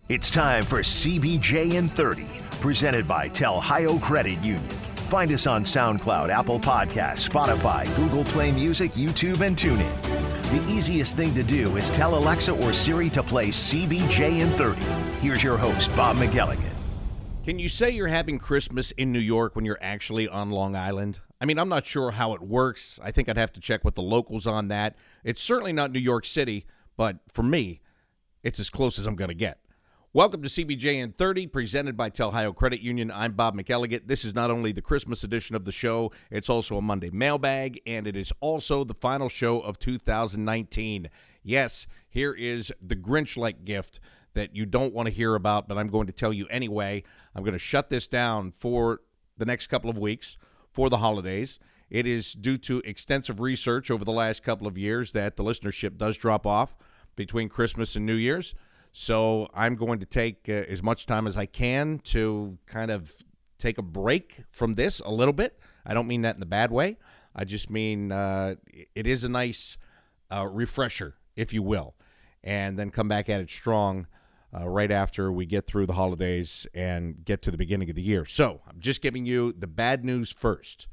It's time for CBJ in 30, presented by Telhio Credit Union. Find us on SoundCloud, Apple Podcasts, Spotify, Google Play Music, YouTube, and TuneIn. The easiest thing to do is tell Alexa or Siri to play CBJ in 30. Here's your host, Bob McElligott. Can you say you're having Christmas in New York when you're actually on Long Island? I mean, I'm not sure how it works. I think I'd have to check with the locals on that. It's certainly not New York City, but for me, it's as close as I'm going to get. Welcome to CBJ in 30, presented by Telhio Credit Union. I'm Bob McElligott. This is not only the Christmas edition of the show, it's also a Monday Mailbag, and it is also the final show of 2019. Yes, here is the Grinch-like gift that you don't want to hear about, but I'm going to tell you anyway. I'm going to shut this down for the next couple of weeks for the holidays. It is due to extensive research over the last couple of years that the listenership does drop off between Christmas and New Year's. So I'm going to take as much time as I can to kind of take a break from this a little bit. I don't mean that in the bad way. I just mean it is a nice refresher, if you will, and then come back at it strong right after we get through the holidays and get to the beginning of the year. So I'm just giving you the bad news first.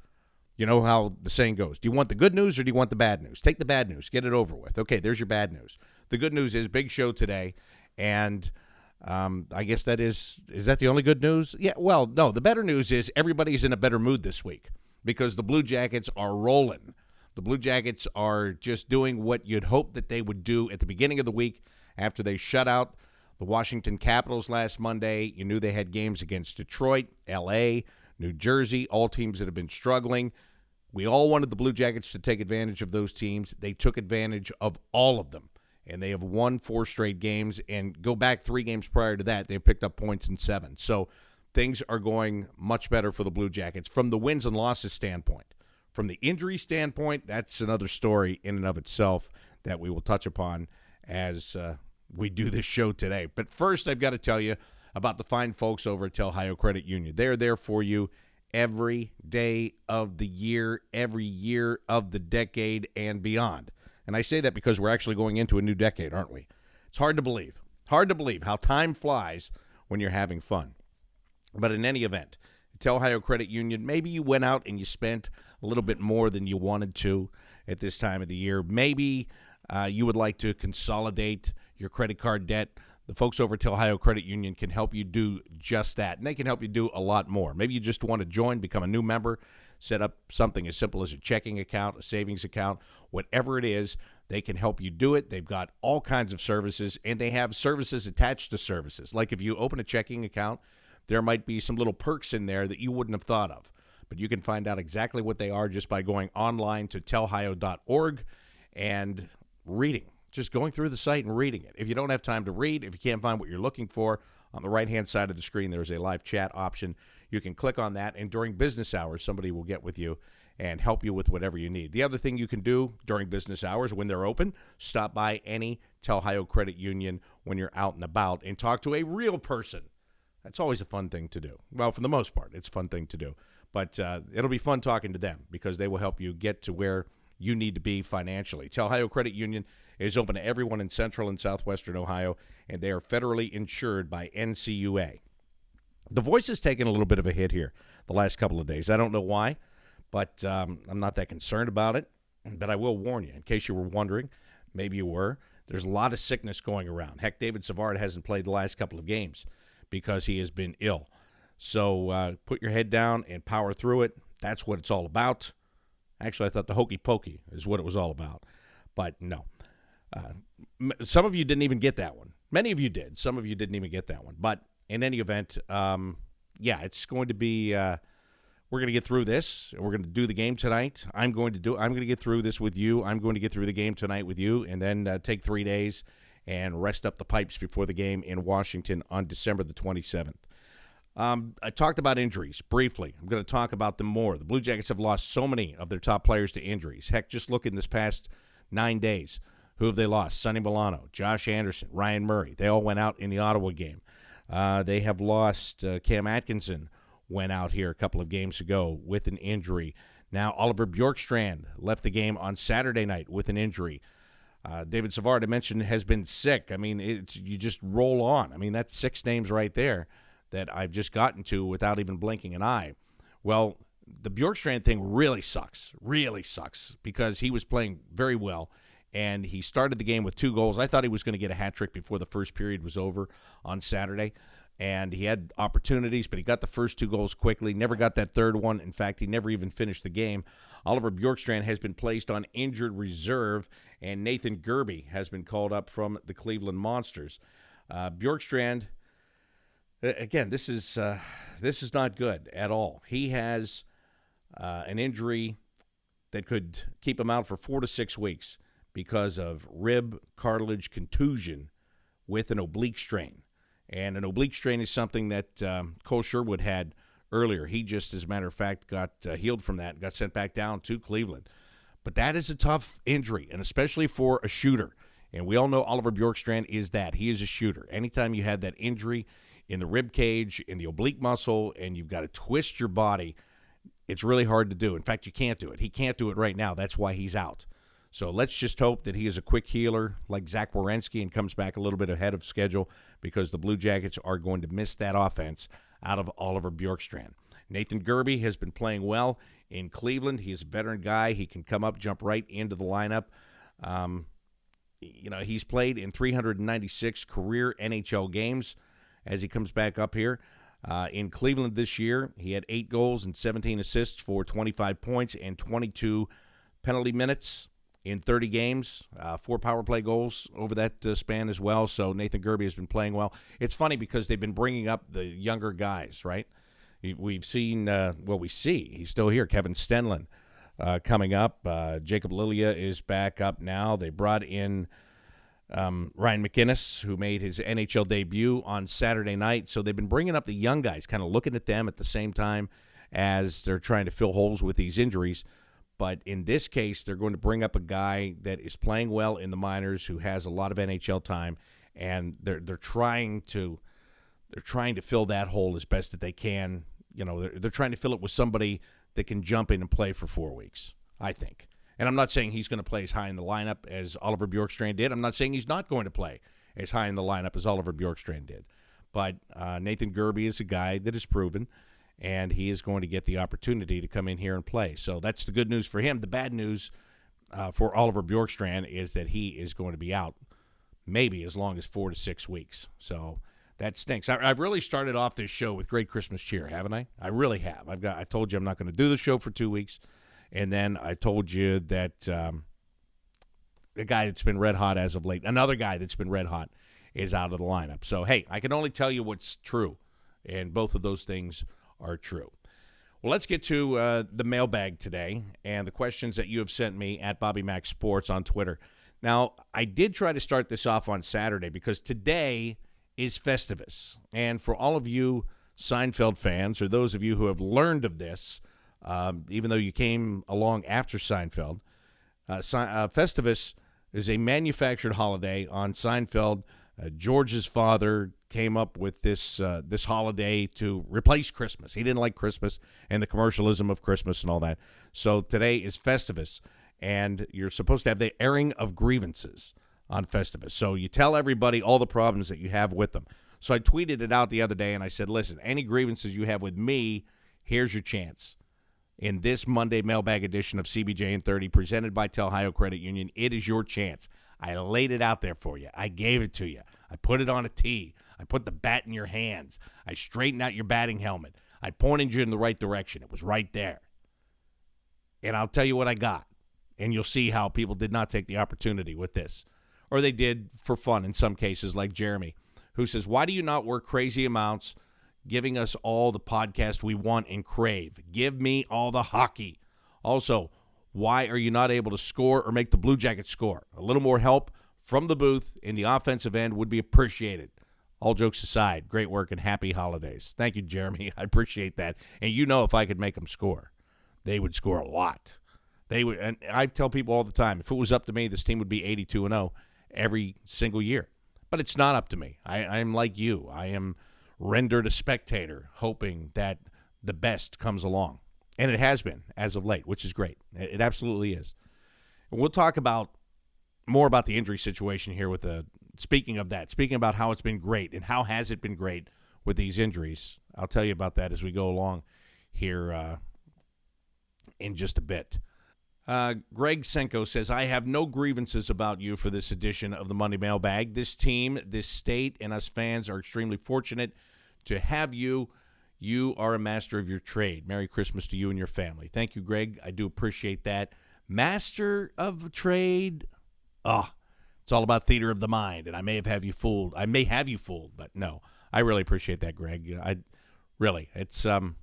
You know how the saying goes. Do you want the good news or do you want the bad news? Take the bad news. Get it over with. Okay, there's your bad news. The good news is big show today. And I guess is that the only good news? Yeah, well, no, the better news is everybody's in a better mood this week because the Blue Jackets are rolling. The Blue Jackets are just doing what you'd hope that they would do at the beginning of the week after they shut out the Washington Capitals last Monday. You knew they had games against Detroit, L.A., New Jersey, all teams that have been struggling. We all wanted the Blue Jackets to take advantage of those teams. They took advantage of all of them. And they have won 4 straight games, and go back 3 games prior to that, they've picked up points in 7. So things are going much better for the Blue Jackets from the wins and losses standpoint. From the injury standpoint, that's another story in and of itself that we will touch upon as we do this show today. But first, I've got to tell you about the fine folks over at Telhio Credit Union. They're there for you every day of the year, every year of the decade, and beyond. And I say that because we're actually going into a new decade, aren't we? It's hard to believe. Hard to believe how time flies when you're having fun. But in any event, Telhio Credit Union, maybe you went out and you spent a little bit more than you wanted to at this time of the year. Maybe you would like to consolidate your credit card debt. The folks over at Telhio Credit Union can help you do just that, and they can help you do a lot more. Maybe you just want to join, become a new member, set up something as simple as a checking account, a savings account, whatever it is, they can help you do it. They've got all kinds of services, and they have services attached to services. Like if you open a checking account, there might be some little perks in there that you wouldn't have thought of. But you can find out exactly what they are just by going online to telhio.org and reading. Just going through the site and reading it. If you don't have time to read, if you can't find what you're looking for, on the right-hand side of the screen, there's a live chat option. You can click on that, and during business hours, somebody will get with you and help you with whatever you need. The other thing you can do during business hours when they're open, stop by any Telhio Credit Union when you're out and about and talk to a real person. That's always a fun thing to do. Well, for the most part, it's a fun thing to do. But it'll be fun talking to them because they will help you get to where you need to be financially. Telhio Credit Union is open to everyone in central and southwestern Ohio, and they are federally insured by NCUA. The voice has taken a little bit of a hit here the last couple of days. I don't know why, but I'm not that concerned about it. But I will warn you, in case you were wondering, maybe you were, there's a lot of sickness going around. Heck, David Savard hasn't played the last couple of games because he has been ill. So put your head down and power through it. That's what it's all about. Actually, I thought the hokey pokey is what it was all about. But no. Some of you didn't even get that one. Many of you did. Some of you didn't even get that one. But in any event, it's going to be we're going to get through this. We're going to do the game tonight. I'm going to get through this with you. I'm going to get through the game tonight with you, and then take 3 days and rest up the pipes before the game in Washington on December the 27th. I talked about injuries briefly. I'm going to talk about them more. The Blue Jackets have lost so many of their top players to injuries. Heck, just look in this past 9 days. Who have they lost? Sonny Milano, Josh Anderson, Ryan Murray. They all went out in the Ottawa game. They have lost Cam Atkinson, went out here a couple of games ago with an injury. Now Oliver Bjorkstrand left the game on Saturday night with an injury. David Savard, I mentioned, has been sick. I mean, you just roll on. I mean, that's 6 names right there that I've just gotten to without even blinking an eye. Well, the Bjorkstrand thing really sucks, because he was playing very well, and he started the game with 2 goals. I thought he was going to get a hat trick before the first period was over on Saturday, and he had opportunities, but he got the first 2 goals quickly, never got that third one. In fact, he never even finished the game. Oliver Bjorkstrand has been placed on injured reserve, and Nathan Gerbe has been called up from the Cleveland Monsters. Bjorkstrand, again, this is not good at all. He has an injury that could keep him out for 4 to 6 weeks because of rib cartilage contusion with an oblique strain. And an oblique strain is something that Cole Sherwood had earlier. He just, as a matter of fact, got healed from that and got sent back down to Cleveland. But that is a tough injury, and especially for a shooter. And we all know Oliver Bjorkstrand is that. He is a shooter. Anytime you have that injury in the rib cage, in the oblique muscle, and you've got to twist your body, it's really hard to do. In fact, you can't do it. He can't do it right now. That's why he's out. So let's just hope that he is a quick healer like Zach Werenski and comes back a little bit ahead of schedule, because the Blue Jackets are going to miss that offense out of Oliver Bjorkstrand. Nathan Gerbe has been playing well in Cleveland. He is a veteran guy. He can come up, jump right into the lineup. He's played in 396 career NHL games as he comes back up here. In Cleveland this year, he had 8 goals and 17 assists for 25 points and 22 penalty minutes in 30 games, 4 power play goals over that span as well. So Nathan Gerbe has been playing well. It's funny because they've been bringing up the younger guys, right? We've seen, he's still here, Kevin Stenlund coming up. Jacob Lilia is back up now. They brought in Ryan McInnes, who made his NHL debut on Saturday night. So they've been bringing up the young guys, kind of looking at them at the same time as they're trying to fill holes with these injuries. But in this case, they're going to bring up a guy that is playing well in the minors, who has a lot of NHL time, and they're trying to fill that hole as best that they can. They're trying to fill it with somebody that can jump in and play for 4 weeks, I think. And I'm not saying he's going to play as high in the lineup as Oliver Bjorkstrand did. I'm not saying he's not going to play as high in the lineup as Oliver Bjorkstrand did. But Nathan Gerbe is a guy that is proven, and he is going to get the opportunity to come in here and play. So that's the good news for him. The bad news for Oliver Bjorkstrand is that he is going to be out maybe as long as 4 to 6 weeks. So that stinks. I've really started off this show with great Christmas cheer, haven't I? I really have. I told you I'm not going to do the show for 2 weeks, and then I told you that the guy that's been red hot as of late, another guy that's been red hot, is out of the lineup. So, hey, I can only tell you what's true, and both of those things are true. Well, let's get to the mailbag today and the questions that you have sent me at Bobby Mac Sports on Twitter. Now, I did try to start this off on Saturday because today is Festivus. And for all of you Seinfeld fans, or those of you who have learned of this, even though you came along after Seinfeld, Festivus is a manufactured holiday on Seinfeld. George's father came up with this holiday to replace Christmas. He didn't like Christmas and the commercialism of Christmas and all that. So today is Festivus, and you're supposed to have the airing of grievances on Festivus. So you tell everybody all the problems that you have with them. So I tweeted it out the other day, and I said, listen, any grievances you have with me, here's your chance. In this Monday Mailbag edition of CBJ and 30, presented by Telhio Credit Union, it is your chance. I laid it out there for you. I gave it to you. I put it on a tee. I put the bat in your hands. I straightened out your batting helmet. I pointed you in the right direction. It was right there. And I'll tell you what I got. And you'll see how people did not take the opportunity with this. Or they did for fun in some cases, like Jeremy, who says, why do you not work crazy amounts giving us all the podcast we want and crave? Give me all the hockey. Also, why are you not able to score or make the Blue Jackets score? A little more help from the booth in the offensive end would be appreciated. All jokes aside, great work and happy holidays. Thank you, Jeremy. I appreciate that. And you know, if I could make them score, they would score a lot. They would, and I tell people all the time, if it was up to me, this team would be 82-0 every single year. But it's not up to me. I'm like you. I am rendered a spectator, hoping that the best comes along. And it has been as of late, which is great. It absolutely is. And we'll talk about more about the injury situation here with speaking about how it's been great and how has it been great with these injuries. I'll tell you about that as we go along here in just a bit. Greg Senko says, I have no grievances about you for this edition of the Monday Mailbag. This team, this state, and us fans are extremely fortunate to have you. You are a master of your trade. Merry Christmas to you and your family. Thank you, Greg. I do appreciate that. Master of trade. It's all about theater of the mind, and I may have you fooled, but no, I really appreciate that, Greg. It's when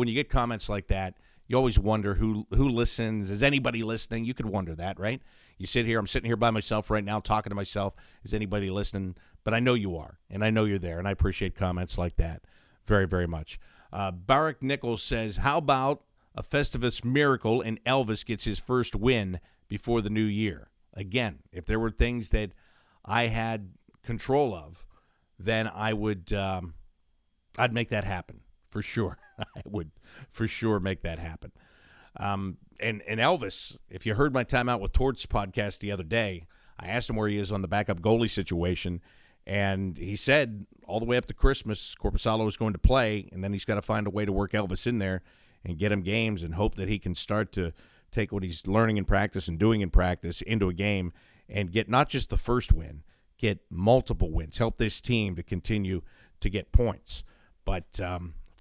you get comments like that, you always wonder who listens. Is anybody listening? You could wonder that, right? I'm sitting here by myself right now talking to myself. Is anybody listening? But I know you are, and I know you're there, and I appreciate comments like that very, very much. Barak Nichols says, how about a Festivus miracle and Elvis gets his first win before the new year? Again, if there were things that I had control of, then I would I'd make that happen for sure. I would for sure make that happen. And Elvis, if you heard my Time Out with Torts podcast the other day, I asked him where he is on the backup goalie situation, and he said all the way up to Christmas, Korpisalo is going to play, and then he's got to find a way to work Elvis in there and get him games and hope that he can start to take what he's learning in practice and doing in practice into a game and get not just the first win, get multiple wins, help this team to continue to get points. But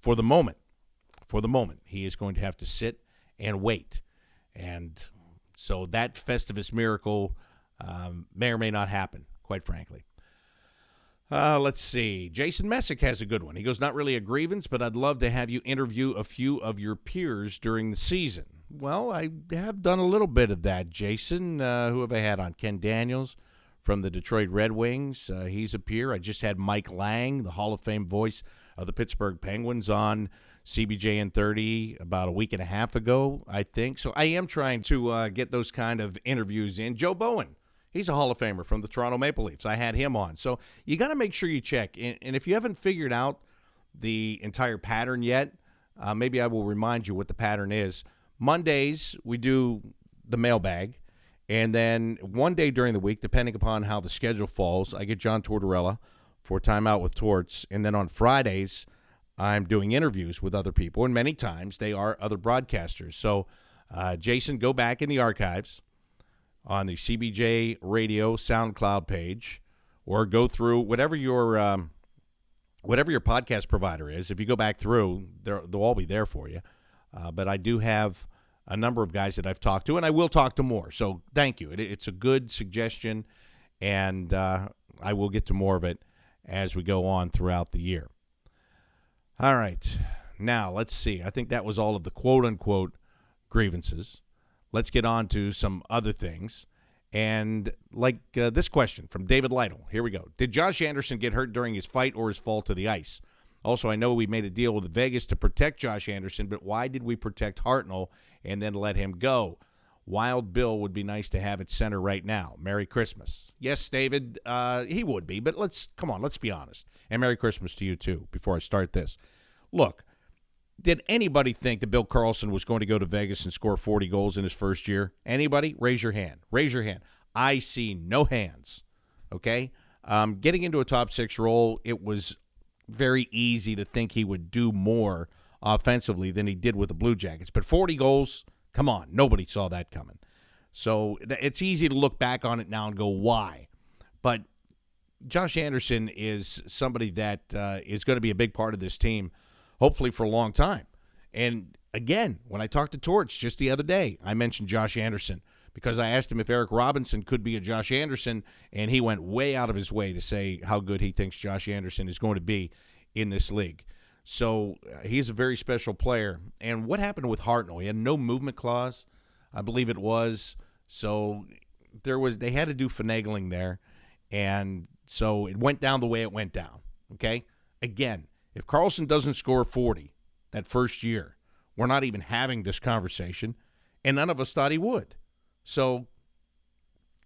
for the moment, he is going to have to sit and wait. And so that Festivus miracle may or may not happen, quite frankly. Let's see. Jason Messick has a good one. He goes, not really a grievance, but I'd love to have you interview a few of your peers during the season. Well, I have done a little bit of that, Jason. Who have I had on? Ken Daniels from the Detroit Red Wings. He's a peer. I just had Mike Lang, the Hall of Fame voice of the Pittsburgh Penguins, on CBJN 30 about a week and a half ago, I think. So I am trying to get those kind of interviews in. Joe Bowen, he's a Hall of Famer from the Toronto Maple Leafs. I had him on. So you got to make sure you check. And if you haven't figured out the entire pattern yet, maybe I will remind you what the pattern is. Mondays, we do the mailbag, and then one day during the week, depending upon how the schedule falls, I get John Tortorella for Time Out with Torts, and then on Fridays, I'm doing interviews with other people, and many times they are other broadcasters. So, Jason, go back in the archives on the CBJ Radio SoundCloud page, or go through whatever your podcast provider is. If you go back through, they'll all be there for you. But I do have a number of guys that I've talked to, and I will talk to more. So thank you. It's a good suggestion, and I will get to more of it as we go on throughout the year. All right. Now, let's see. I think that was all of the quote-unquote grievances. Let's get on to some other things. And like this question from David Lytle. Here we go. Did Josh Anderson get hurt during his fight or his fall to the ice? Also, I know we made a deal with Vegas to protect Josh Anderson, but why did we protect Hartnell and then let him go? Wild Bill would be nice to have at center right now. Merry Christmas. Yes, David, he would be, but let's be honest. And Merry Christmas to you, too, before I start this. Look, did anybody think that Bill Carlson was going to go to Vegas and score 40 goals in his first year? Anybody? Raise your hand. Raise your hand. I see no hands, okay? Getting into a top six role, it was very easy to think he would do more offensively than he did with the Blue Jackets. But 40 goals, come on, nobody saw that coming. So it's easy to look back on it now and go, why? But Josh Anderson is somebody that is going to be a big part of this team, hopefully for a long time. And again, when I talked to Torch just the other day, I mentioned Josh Anderson because I asked him if Eric Robinson could be a Josh Anderson, and he went way out of his way to say how good he thinks Josh Anderson is going to be in this league. So he's a very special player. And what happened with Hartnell? He had no movement clause, I believe it was. So they had to do finagling there. And so it went down the way it went down, okay? Again, if Carlson doesn't score 40 that first year, we're not even having this conversation, and none of us thought he would. So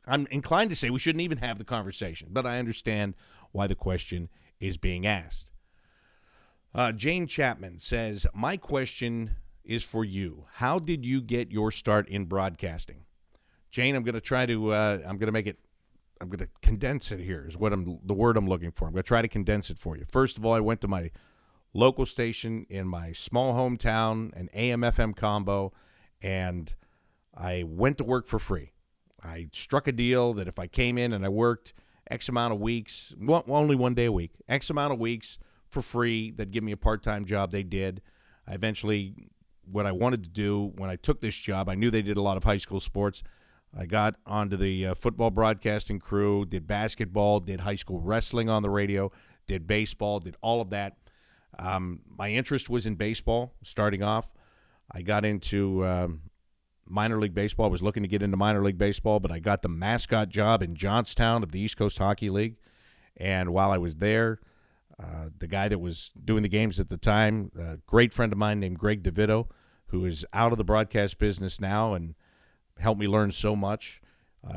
I'm inclined to say we shouldn't even have the conversation, but I understand why the question is being asked. Jane Chapman says, my question is for you. How did you get your start in broadcasting? Jane, I'm going to try to I'm going to condense it here is the word I'm looking for. I'm going to try to condense it for you. First of all, I went to my local station in my small hometown, an AM/FM combo, and I went to work for free. I struck a deal that if I came in and I worked X amount of weeks, only 1 day a week, X amount of weeks for free, they'd give me a part-time job. They did. I eventually, what I wanted to do when I took this job, I knew they did a lot of high school sports. I got onto the football broadcasting crew, did basketball, did high school wrestling on the radio, did baseball, did all of that. My interest was in baseball starting off. I got into minor league baseball. I was looking to get into minor league baseball, but I got the mascot job in Johnstown of the East Coast Hockey League. And while I was there, the guy that was doing the games at the time, a great friend of mine named Greg DeVito, who is out of the broadcast business now and helped me learn so much.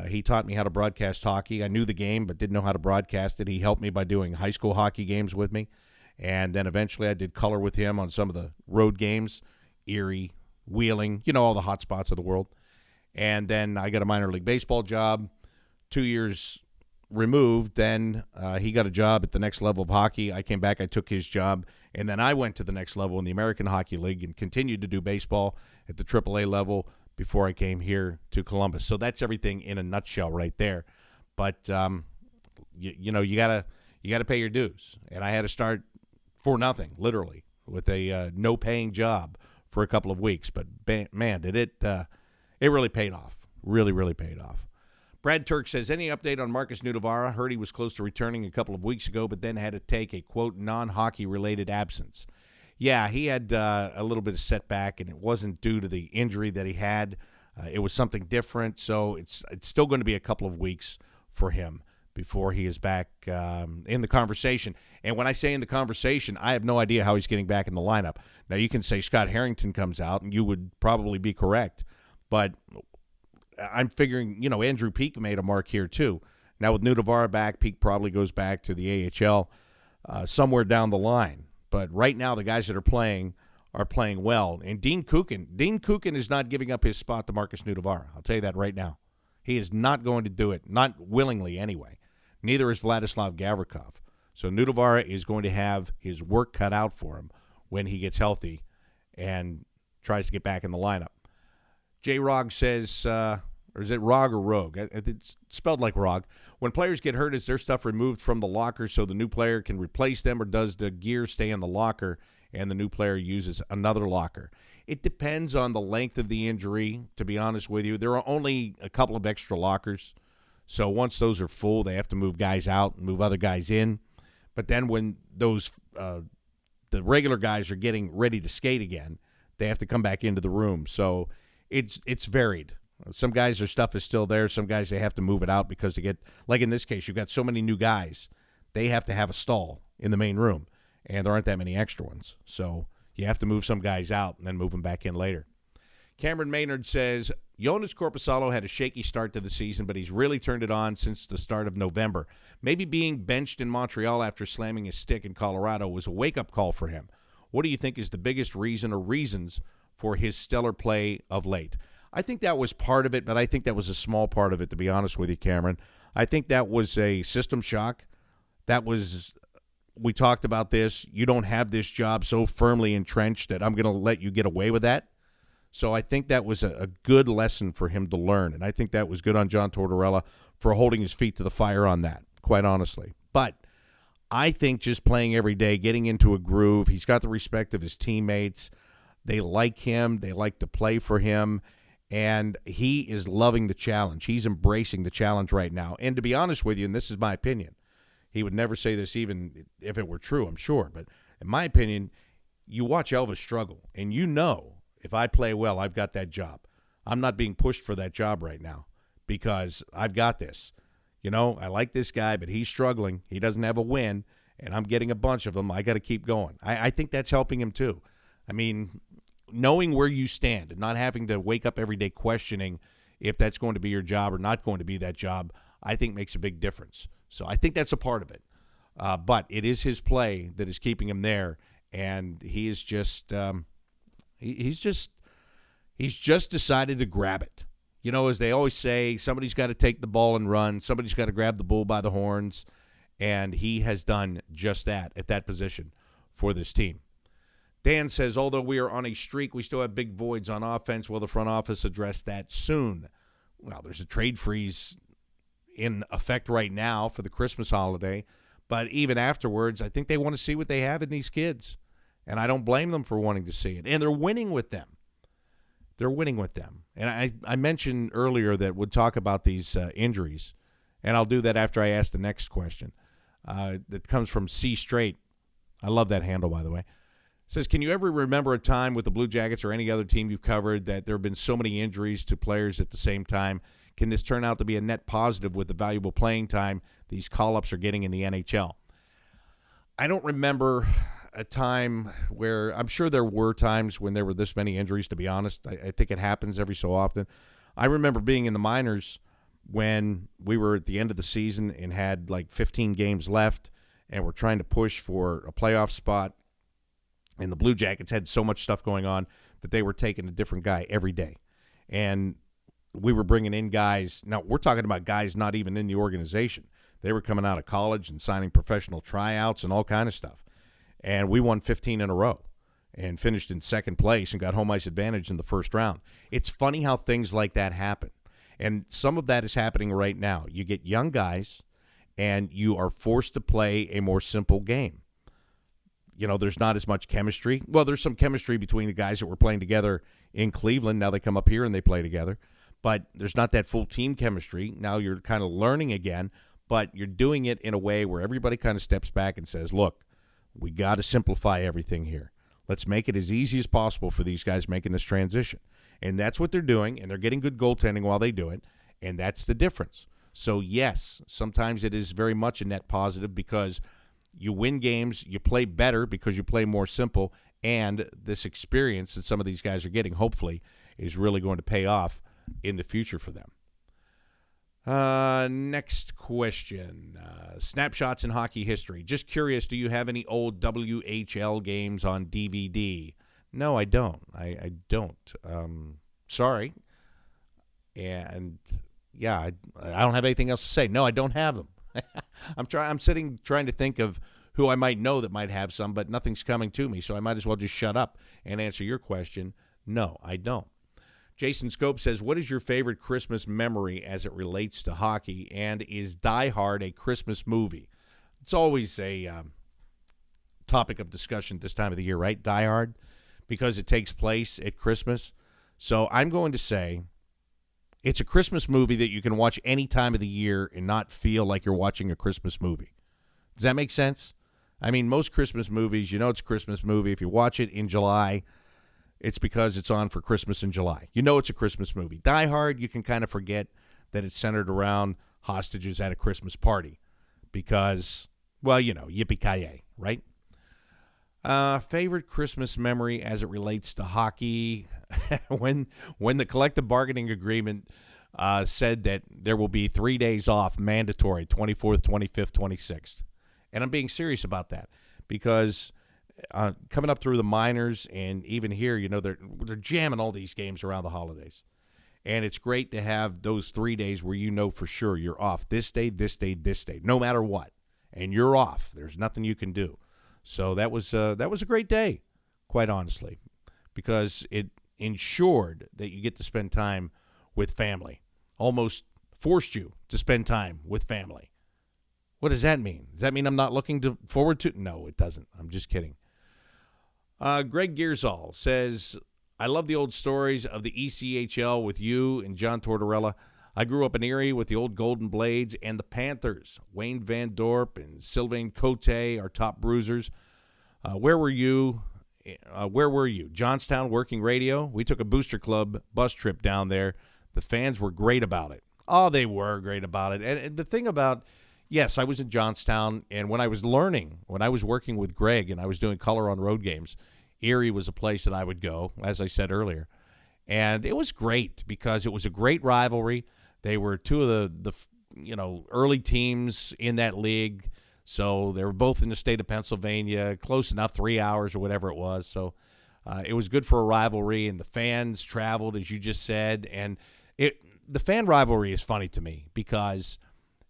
He taught me how to broadcast hockey. I knew the game but didn't know how to broadcast it. He helped me by doing high school hockey games with me. And then eventually I did color with him on some of the road games, Erie, Wheeling, all the hot spots of the world. And then I got a minor league baseball job 2 years removed. Then he got a job at the next level of hockey. I came back, I took his job, and then I went to the next level in the American Hockey League and continued to do baseball at the AAA level before I came here to Columbus. So that's everything in a nutshell right there. But you gotta pay your dues, and I had to start for nothing, literally, with a no paying job for a couple of weeks. But man, did it really paid off. Really, really paid off. Brad Turk says, any update on Marcus Nudavara? Heard he was close to returning a couple of weeks ago, but then had to take a, quote, non-hockey related absence. Yeah, he had a little bit of setback, and it wasn't due to the injury that he had. It was something different, so it's still going to be a couple of weeks for him before he is back in the conversation. And when I say in the conversation, I have no idea how he's getting back in the lineup. Now, you can say Scott Harrington comes out, and you would probably be correct. But I'm figuring, Andrew Peak made a mark here too. Now, with Nudavara back, Peak probably goes back to the AHL somewhere down the line. But right now, the guys that are playing well. And Dean Kukin is not giving up his spot to Marcus Nudavara. I'll tell you that right now. He is not going to do it, not willingly anyway. Neither is Vladislav Gavrikov. So Nudavara is going to have his work cut out for him when he gets healthy and tries to get back in the lineup. J-Rog says, or is it Rog or Rogue? It's spelled like Rog. When players get hurt, is their stuff removed from the locker so the new player can replace them, or does the gear stay in the locker and the new player uses another locker? It depends on the length of the injury, to be honest with you. There are only a couple of extra lockers, so once those are full, they have to move guys out and move other guys in. But then when those the regular guys are getting ready to skate again, they have to come back into the room. So it's varied. Some guys, their stuff is still there. Some guys, they have to move it out because they get, like in this case, you've got so many new guys, they have to have a stall in the main room, and there aren't that many extra ones. So you have to move some guys out and then move them back in later. Cameron Maynard says, Jonas Korpisalo had a shaky start to the season, but he's really turned it on since the start of November. Maybe being benched in Montreal after slamming his stick in Colorado was a wake-up call for him. What do you think is the biggest reason or reasons for his stellar play of late? I think that was part of it, but I think that was a small part of it, to be honest with you, Cameron. I think that was a system shock. We talked about this. You don't have this job so firmly entrenched that I'm going to let you get away with that. So I think that was a good lesson for him to learn, and I think that was good on John Tortorella for holding his feet to the fire on that, quite honestly. But I think just playing every day, getting into a groove, he's got the respect of his teammates. They like him. They like to play for him. And he is loving the challenge. He's embracing the challenge right now. And to be honest with you, and this is my opinion, he would never say this even if it were true, I'm sure. But in my opinion, you watch Elvis struggle, and you know if I play well, I've got that job. I'm not being pushed for that job right now because I've got this. I like this guy, but he's struggling. He doesn't have a win, and I'm getting a bunch of them. I got to keep going. I think that's helping him too. I mean, knowing where you stand and not having to wake up every day questioning if that's going to be your job or not going to be that job, I think makes a big difference. So I think that's a part of it. But it is his play that is keeping him there, and he is just he's just decided to grab it. As they always say, somebody's got to take the ball and run. Somebody's got to grab the bull by the horns. And he has done just that at that position for this team. Dan says, although we are on a streak, we still have big voids on offense. Will the front office address that soon? Well, there's a trade freeze in effect right now for the Christmas holiday. But even afterwards, I think they want to see what they have in these kids. And I don't blame them for wanting to see it. And they're winning with them. And I mentioned earlier that we'll talk about these injuries. And I'll do that after I ask the next question. That comes from C Straight. I love that handle, by the way. It says, can you ever remember a time with the Blue Jackets or any other team you've covered that there have been so many injuries to players at the same time? Can this turn out to be a net positive with the valuable playing time these call-ups are getting in the NHL? I don't remember a time where, I'm sure there were times when there were this many injuries, to be honest. I think it happens every so often. I remember being in the minors when we were at the end of the season and had like 15 games left and we're trying to push for a playoff spot, and the Blue Jackets had so much stuff going on that they were taking a different guy every day. And we were bringing in guys. Now, we're talking about guys not even in the organization. They were coming out of college and signing professional tryouts and all kind of stuff. And we won 15 in a row and finished in second place and got home ice advantage in the first round. It's funny how things like that happen. And some of that is happening right now. You get young guys, and you are forced to play a more simple game. There's not as much chemistry. Well, there's some chemistry between the guys that were playing together in Cleveland. Now they come up here and they play together. But there's not that full team chemistry. Now you're kind of learning again, but you're doing it in a way where everybody kind of steps back and says, look, we got to simplify everything here. Let's make it as easy as possible for these guys making this transition. And that's what they're doing, and they're getting good goaltending while they do it, and that's the difference. So, yes, sometimes it is very much a net positive because you win games, you play better because you play more simple, and this experience that some of these guys are getting, hopefully, is really going to pay off in the future for them. Next question. Snapshots in hockey history. Just curious, do you have any old WHL games on DVD? No, I don't. I don't. Sorry. And yeah, I don't have anything else to say. No, I don't have them. I'm sitting trying to think of who I might know that might have some, but nothing's coming to me, so I might as well just shut up and answer your question. No, I don't. Jason Scope says, what is your favorite Christmas memory as it relates to hockey, and is Die Hard a Christmas movie? It's always a topic of discussion this time of the year, right? Die Hard, because it takes place at Christmas. So I'm going to say it's a Christmas movie that you can watch any time of the year and not feel like you're watching a Christmas movie. Does that make sense? I mean, most Christmas movies, it's a Christmas movie. If you watch it in July, it's because it's on for Christmas in July. It's a Christmas movie. Die Hard, you can kind of forget that it's centered around hostages at a Christmas party because, well, yippee-ki-yay, right? Favorite Christmas memory as it relates to hockey, when the collective bargaining agreement said that there will be 3 days off mandatory, 24th, 25th, 26th. And I'm being serious about that because coming up through the minors and even here, they're jamming all these games around the holidays. And it's great to have those 3 days where for sure you're off this day, this day, this day, no matter what. And you're off. There's nothing you can do. So that was a great day, quite honestly, because it ensured that you get to spend time with family. Almost forced you to spend time with family. What does that mean? Does that mean I'm not looking forward to? No, it doesn't. I'm just kidding. Greg Gearsall says, I love the old stories of the ECHL with you and John Tortorella. I grew up in Erie with the old Golden Blades and the Panthers. Wayne Van Dorp and Sylvain Cote, our top bruisers. Where were you? Johnstown working radio. We took a Booster Club bus trip down there. The fans were great about it. Oh, they were great about it. And the thing about, yes, I was in Johnstown, and when I was working with Greg and I was doing color on road games, Erie was a place that I would go, as I said earlier. And it was great because it was a great rivalry. They were two of the early teams in that league. So they were both in the state of Pennsylvania, close enough, 3 hours or whatever it was. So it was good for a rivalry, and the fans traveled, as you just said. And the fan rivalry is funny to me because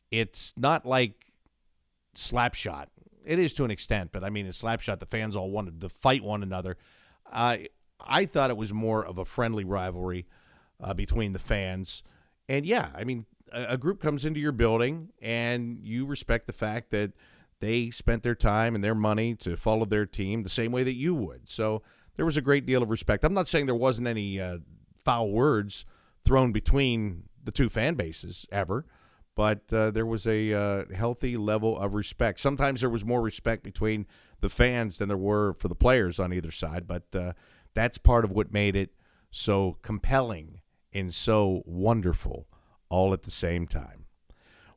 it's not like Slapshot. It is to an extent, but I mean, in Slapshot, the fans all wanted to fight one another. I thought it was more of a friendly rivalry between the fans. And yeah, I mean, a group comes into your building and you respect the fact that they spent their time and their money to follow their team the same way that you would. So there was a great deal of respect. I'm not saying there wasn't any foul words thrown between the two fan bases ever, but there was a healthy level of respect. Sometimes there was more respect between the fans than there were for the players on either side, but that's part of what made it so compelling and so wonderful all at the same time.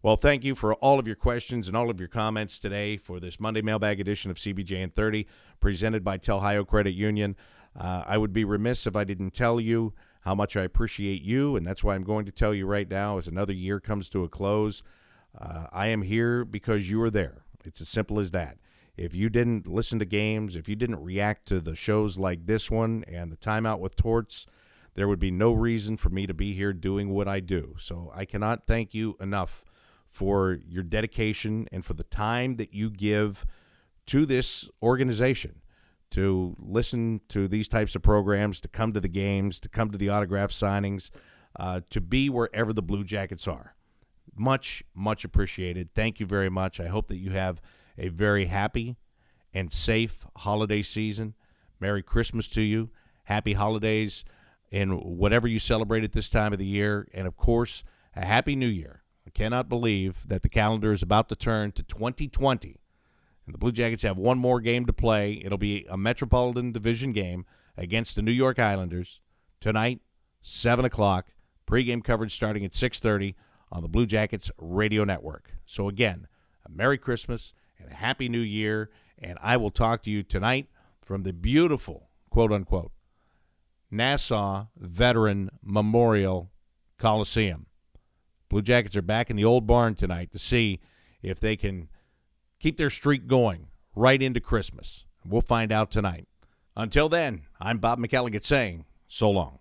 Well, thank you for all of your questions and all of your comments today for this Monday Mailbag edition of CBJ and 30, presented by Telhio Credit Union. I would be remiss if I didn't tell you how much I appreciate you, and that's why I'm going to tell you right now as another year comes to a close. I am here because you are there. It's as simple as that. If you didn't listen to games, if you didn't react to the shows like this one and the Timeout with Torts, there would be no reason for me to be here doing what I do. So I cannot thank you enough for your dedication and for the time that you give to this organization to listen to these types of programs, to come to the games, to come to the autograph signings, to be wherever the Blue Jackets are. Much, much appreciated. Thank you very much. I hope that you have a very happy and safe holiday season. Merry Christmas to you. Happy holidays in whatever you celebrate at this time of the year. And, of course, a Happy New Year. I cannot believe that the calendar is about to turn to 2020. And the Blue Jackets have one more game to play. It'll be a Metropolitan Division game against the New York Islanders tonight, 7 o'clock. Pre-game coverage starting at 6:30 on the Blue Jackets radio network. So, again, a Merry Christmas and a Happy New Year. And I will talk to you tonight from the beautiful, quote-unquote, Nassau Veteran Memorial Coliseum. Blue Jackets are back in the old barn tonight to see if they can keep their streak going right into Christmas. We'll find out tonight. Until then, I'm Bob McElligott saying so long.